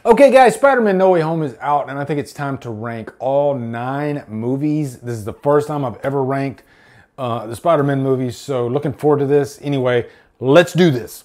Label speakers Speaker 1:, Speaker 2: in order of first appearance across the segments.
Speaker 1: Okay guys, Spider-Man No Way Home is out and I think it's time to rank all 9 movies. This is the first time I've ever ranked the Spider-Man movies, so looking forward to this. Anyway, let's do this.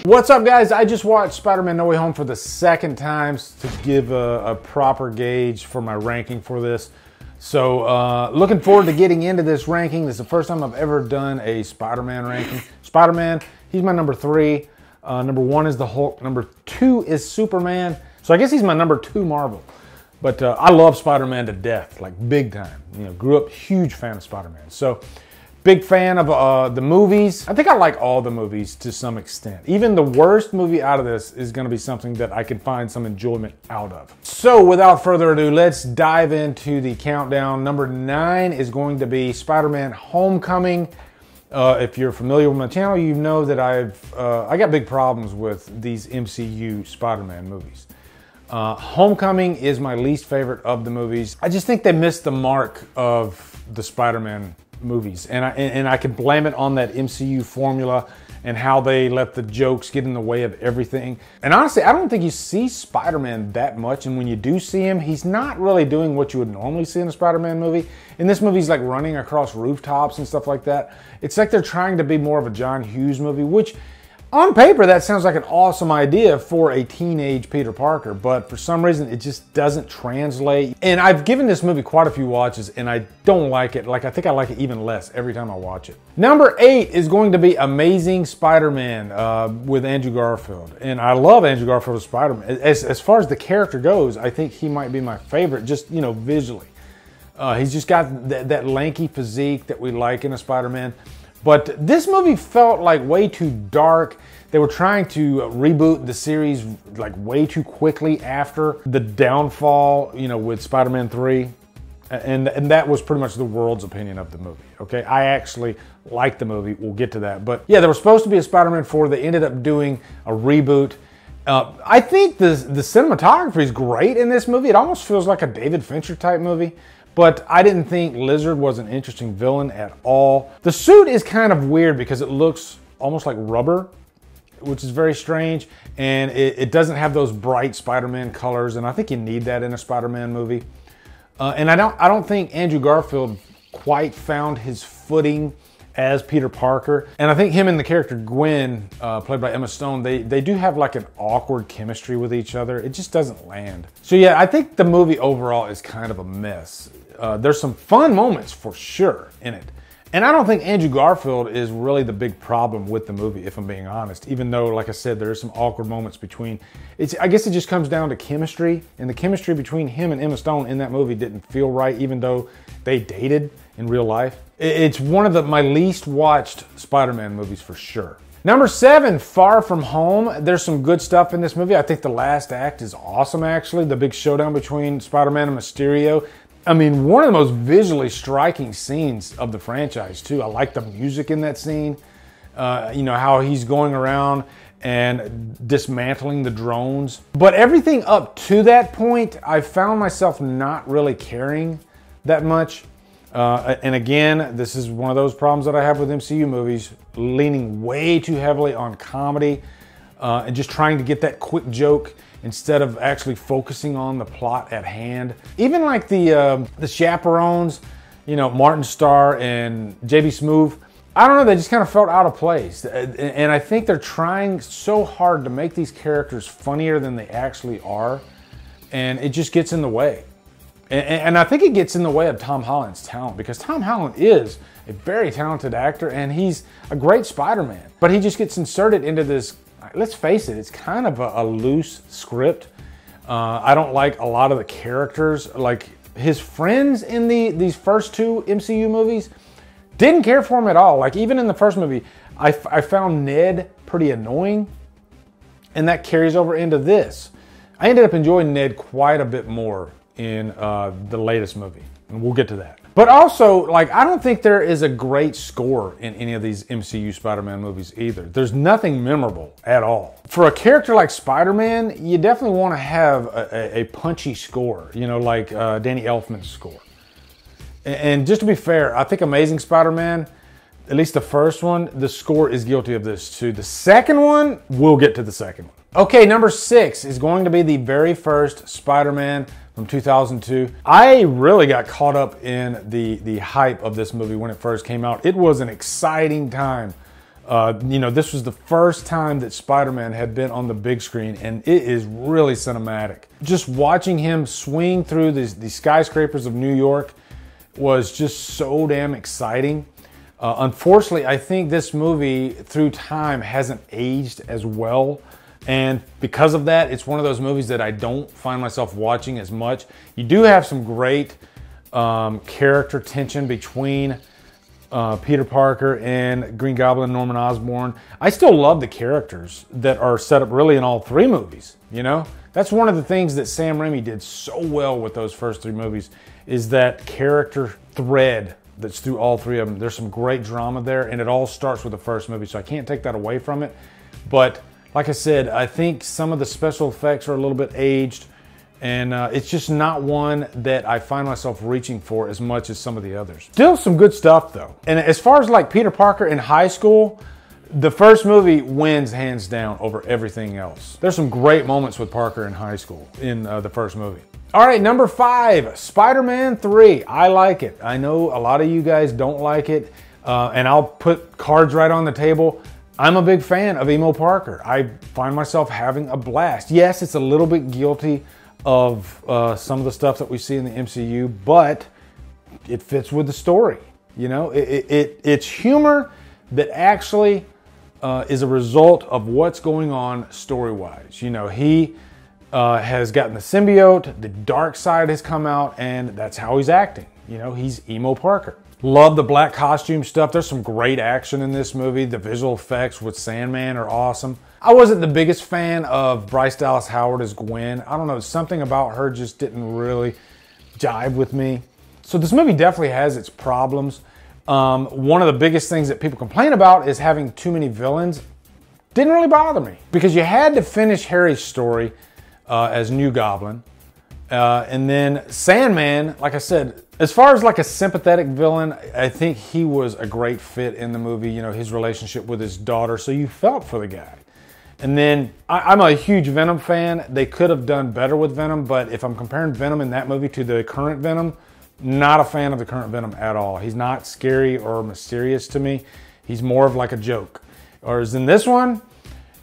Speaker 1: What's up guys? I just watched Spider-Man No Way Home for the second time to give a proper gauge for my ranking for this. So looking forward to getting into this ranking. This is the first time I've ever done a Spider-Man ranking. Spider-Man, he's my number 3. Number 1 is the Hulk. Number 2 is Superman. So I guess he's my number 2 Marvel. But I love Spider-Man to death, like big time. You know, grew up huge fan of Spider-Man. So big fan of the movies. I think I like all the movies to some extent. Even the worst movie out of this is going to be something that I can find some enjoyment out of. So without further ado, let's dive into the countdown. Number 9 is going to be SpiderMan Homecoming. If you're familiar with my channel, you know that I got big problems with these MCU Spider-Man movies. Homecoming is my least favorite of the movies. I just think they missed the mark of the Spider-Man movies, and I can blame it on that MCU formula and how they let the jokes get in the way of everything. And honestly, I don't think you see Spider-Man that much, and when you do see him, he's not really doing what you would normally see in a Spider-Man movie. In this movie, he's like running across rooftops and stuff like that. It's like they're trying to be more of a John Hughes movie, which on paper, that sounds like an awesome idea for a teenage Peter Parker, but for some reason, it just doesn't translate. And I've given this movie quite a few watches, and I don't like it. Like, I think I like it even less every time I watch it. Number 8 is going to be Amazing Spider-Man with Andrew Garfield. And I love Andrew Garfield as Spider-Man. As far as the character goes, I think he might be my favorite, just, you know, visually. He's just got that lanky physique that we like in a Spider-Man. But this movie felt like way too dark. They were trying to reboot the series like way too quickly after the downfall, you know, with SpiderMan III. And that was pretty much the world's opinion of the movie, okay? I actually liked the movie. We'll get to that. But yeah, there was supposed to be a Spider-Man 4. They ended up doing a reboot. I think the cinematography is great in this movie. It almost feels like a David Fincher type movie. But I didn't think Lizard was an interesting villain at all. The suit is kind of weird because it looks almost like rubber, which is very strange. And it doesn't have those bright Spider-Man colors, and I think you need that in a Spider-Man movie. And I don't think Andrew Garfield quite found his footing as Peter Parker. And I think him and the character Gwen, played by Emma Stone, they do have like an awkward chemistry with each other. It just doesn't land. So yeah, I think the movie overall is kind of a mess. There's some fun moments for sure in it. And I don't think Andrew Garfield is really the big problem with the movie, if I'm being honest. Even though, like I said, there are some awkward moments between. I guess it just comes down to chemistry. And the chemistry between him and Emma Stone in that movie didn't feel right, even though they dated in real life. It's one of my least watched Spider-Man movies for sure. Number 7, Far From Home. There's some good stuff in this movie. I think the last act is awesome, actually. The big showdown between Spider-Man and Mysterio. I mean, one of the most visually striking scenes of the franchise, too. I like the music in that scene. You know, how he's going around and dismantling the drones. But everything up to that point, I found myself not really caring that much. And again, this is one of those problems that I have with MCU movies, leaning way too heavily on comedy and just trying to get that quick joke instead of actually focusing on the plot at hand. Even like the chaperones, you know, Martin Starr and JB Smoove, I don't know, they just kind of felt out of place. And I think they're trying so hard to make these characters funnier than they actually are, and it just gets in the way. And I think it gets in the way of Tom Holland's talent, because Tom Holland is a very talented actor and he's a great Spider-Man. But he just gets inserted into this, let's face it, it's kind of a loose script. I don't like a lot of the characters. Like his friends in these first 2 MCU movies, didn't care for him at all. Like even in the first movie, I found Ned pretty annoying, and that carries over into this. I ended up enjoying Ned quite a bit more in the latest movie, and we'll get to that. But also, like, I don't think there is a great score in any of these MCU Spider-Man movies either. There's nothing memorable at all. For a character like Spider-Man, you definitely want to have a punchy score, you know, like Danny Elfman's score. And just to be fair, I think Amazing Spider-Man at least the first one, the score is guilty of this too. The second one, we'll get to the second one. Okay, number 6 is going to be the very first Spider-Man from 2002. I really got caught up in the hype of this movie when it first came out. It was an exciting time. You know, this was the first time that Spider-Man had been on the big screen, and it is really cinematic. Just watching him swing through the skyscrapers of New York was just so damn exciting. Unfortunately, I think this movie, through time, hasn't aged as well. And because of that, it's one of those movies that I don't find myself watching as much. You do have some great character tension between Peter Parker and Green Goblin, Norman Osborn. I still love the characters that are set up really in all 3 movies, you know? That's one of the things that Sam Raimi did so well with those first 3 movies, is that character thread that's through all 3 of them. There's some great drama there, and it all starts with the first movie, so I can't take that away from it. But like I said, I think some of the special effects are a little bit aged, and it's just not one that I find myself reaching for as much as some of the others. Still some good stuff though. And as far as like Peter Parker in high school, the first movie wins hands down over everything else. There's some great moments with Parker in high school in the first movie. All right, number 5, Spider-Man III. I like it. I know a lot of you guys don't like it, and I'll put cards right on the table. I'm a big fan of Emo Parker. I find myself having a blast. Yes, it's a little bit guilty of some of the stuff that we see in the MCU, but it fits with the story. You know, it's humor that actually is a result of what's going on story-wise. You know, he has gotten the symbiote, the dark side has come out, and that's how he's acting. You know, he's Emo Parker. Love the black costume stuff. There's some great action in this movie. The visual effects with Sandman are awesome. I wasn't the biggest fan of Bryce Dallas Howard as Gwen. I don't know, something about her just didn't really jive with me. So this movie definitely has its problems. One of the biggest things that people complain about is having too many villains. Didn't really bother me, because you had to finish Harry's story as New Goblin. And then Sandman, like I said, as far as like a sympathetic villain, I think he was a great fit in the movie. You know, his relationship with his daughter, so you felt for the guy. And then I'm a huge Venom fan. They could have done better with Venom, but if I'm comparing Venom in that movie to the current Venom, not a fan of the current Venom at all. He's not scary or mysterious to me. He's more of like a joke. Whereas in this one,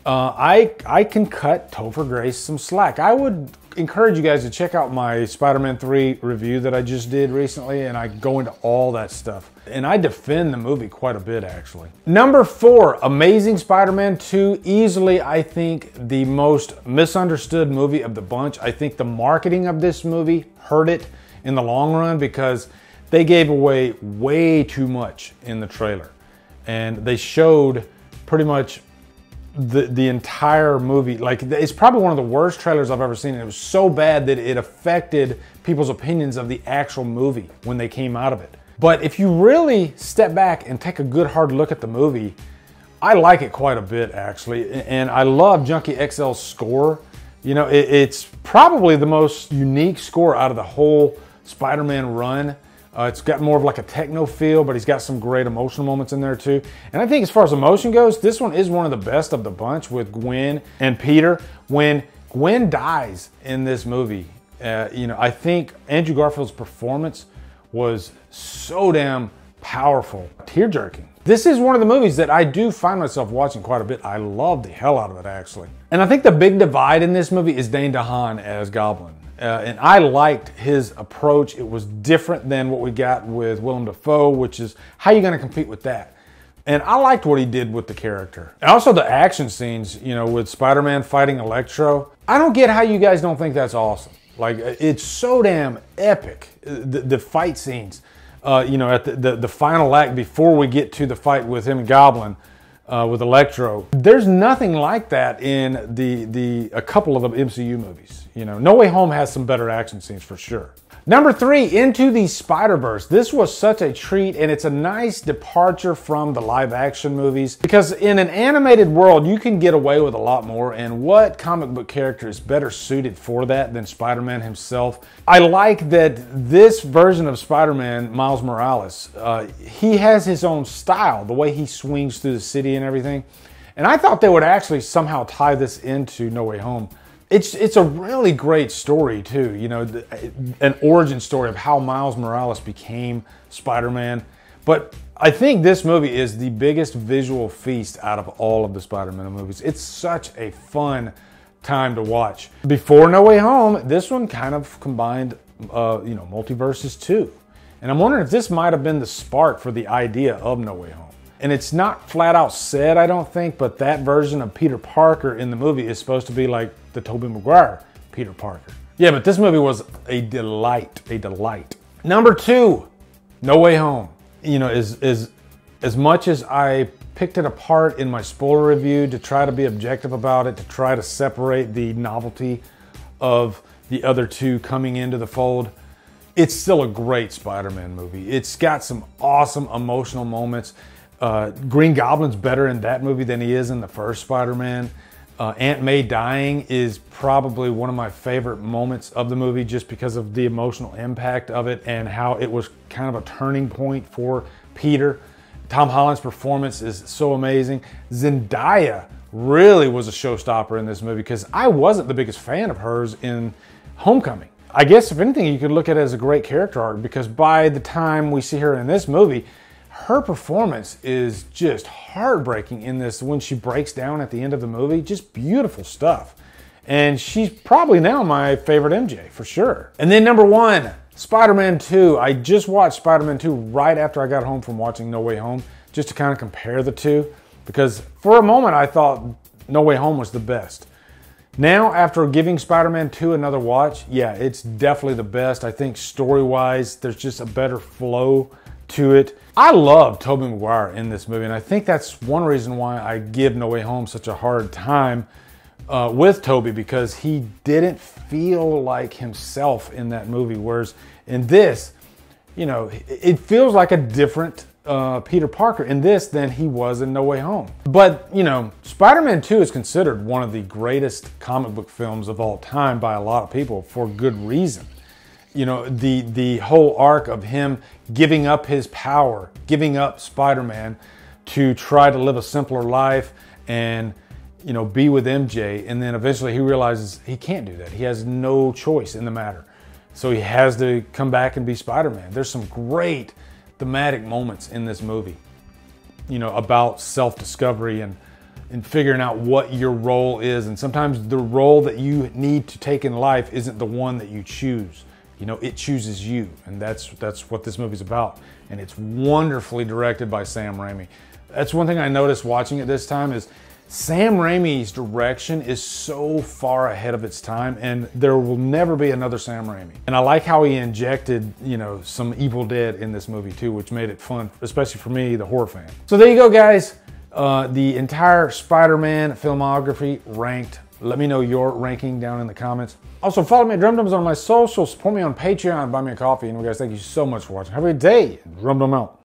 Speaker 1: I can cut Topher Grace some slack. I would encourage you guys to check out my Spider-Man 3 review that I just did recently, and I go into all that stuff. And I defend the movie quite a bit, actually. Number 4, Amazing Spider-Man 2. Easily, I think, the most misunderstood movie of the bunch. I think the marketing of this movie hurt it in the long run, because they gave away way too much in the trailer. And they showed pretty much the entire movie. Like, it's probably one of the worst trailers I've ever seen. And it was so bad that it affected people's opinions of the actual movie when they came out of it. But if you really step back and take a good hard look at the movie, I like it quite a bit, actually. And I love Junkie XL's score. You know, it's probably the most unique score out of the whole Spider-Man run. It's got more of like a techno feel, but he's got some great emotional moments in there too. And I think as far as emotion goes, this one is one of the best of the bunch with Gwen and Peter. When Gwen dies in this movie, you know, I think Andrew Garfield's performance was so damn powerful, tear-jerking. This is one of the movies that I do find myself watching quite a bit. I love the hell out of it, actually. And I think the big divide in this movie is Dane DeHaan as Goblin. And I liked his approach. It was different than what we got with Willem Dafoe, which is, how are you going to compete with that? And I liked what he did with the character. And also the action scenes, you know, with Spider-Man fighting Electro. I don't get how you guys don't think that's awesome. Like, it's so damn epic, the fight scenes. You know, at the final act before we get to the fight with him and Goblin, with Electro. There's nothing like that in a couple of the MCU movies. You know, No Way Home has some better action scenes for sure. Number 3, Into the Spider-Verse. This was such a treat, and it's a nice departure from the live-action movies, because in an animated world, you can get away with a lot more, and what comic book character is better suited for that than Spider-Man himself? I like that this version of Spider-Man, Miles Morales, he has his own style, the way he swings through the city and everything, and I thought they would actually somehow tie this into No Way Home. It's a really great story too, you know, an origin story of how Miles Morales became Spider-Man. But I think this movie is the biggest visual feast out of all of the Spider-Man movies. It's such a fun time to watch. Before No Way Home, this one kind of combined, multiverses too. And I'm wondering if this might have been the spark for the idea of No Way Home. And it's not flat out said, I don't think, but that version of Peter Parker in the movie is supposed to be like the Tobey Maguire Peter Parker. Yeah, but this movie was a delight, a delight. Number 2, No Way Home. You know, as much as I picked it apart in my spoiler review to try to be objective about it, to try to separate the novelty of the other two coming into the fold, it's still a great Spider-Man movie. It's got some awesome emotional moments. Green Goblin's better in that movie than he is in the first Spider-Man. Aunt May dying is probably one of my favorite moments of the movie, just because of the emotional impact of it and how it was kind of a turning point for Peter. Tom Holland's performance is so amazing. Zendaya really was a showstopper in this movie, because I wasn't the biggest fan of hers in Homecoming. I guess if anything, you could look at it as a great character arc, because by the time we see her in this movie, her performance is just heartbreaking in this, when she breaks down at the end of the movie. Just beautiful stuff. And she's probably now my favorite MJ, for sure. And then number 1, SpiderMan II. I just watched SpiderMan II right after I got home from watching No Way Home, just to kind of compare the two, because for a moment I thought No Way Home was the best. Now, after giving Spider-Man 2 another watch, yeah, it's definitely the best. I think story-wise, there's just a better flow to it. I love Tobey Maguire in this movie, and I think that's one reason why I give No Way Home such a hard time with Tobey, because he didn't feel like himself in that movie, whereas in this, you know, it feels like a different Peter Parker in this than he was in No Way Home. But, you know, Spider-Man 2 is considered one of the greatest comic book films of all time by a lot of people, for good reason. You know, the whole arc of him giving up his power, giving up Spider-Man to try to live a simpler life and, you know, be with MJ. And then eventually he realizes he can't do that. He has no choice in the matter. So he has to come back and be Spider-Man. There's some great thematic moments in this movie, you know, about self-discovery and figuring out what your role is. And sometimes the role that you need to take in life isn't the one that you choose. You know, it chooses you, and that's what this movie's about. And it's wonderfully directed by Sam Raimi. That's one thing I noticed watching it this time, is Sam Raimi's direction is so far ahead of its time, and there will never be another Sam Raimi. And I like how he injected, you know, some Evil Dead in this movie too, which made it fun, especially for me, the horror fan. So there you go, guys. The entire Spider-Man filmography ranked. Let me know your ranking down in the comments. Also, follow me at Drumdums on my socials. Support me on Patreon. Buy me a coffee. And guys, thank you so much for watching. Have a good day. Drumdum out.